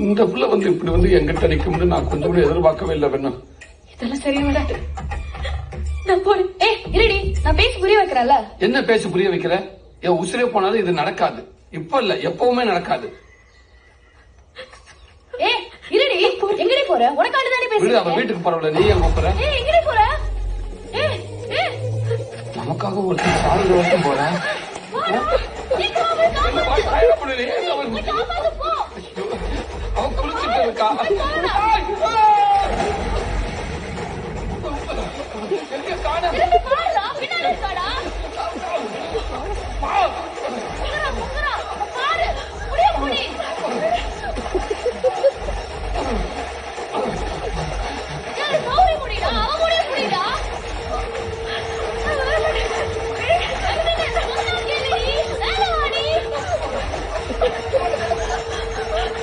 இந்த புள்ள இப்படி எங்கிட்ட நிக்கும்னு நான் கொஞ்சம் கூட எதிர்பார்க்கவே இல்லை வேணும். இதெல்லாம் சரியா விடாது. நான் போறேன். இருடி, நான் பேசி புரிய வைக்கிறேன்ல. என்ன பேசி புரிய வைக்கிற? என் உசிரே போனாலும் இது நடக்காது. இப்ப இல்ல, எப்பவுமே நடக்காது. இருடி, எங்கடி போற? உனக்காண்டி தானே பேசுறேன். அவ வீட்டுக்கு போறவள நீ எங்க போற? எங்கடி போற? நமக்காக ஒரு சாரதி வரைக்கும் போற. அவன் குளிச்சுட்டு இருக்கா.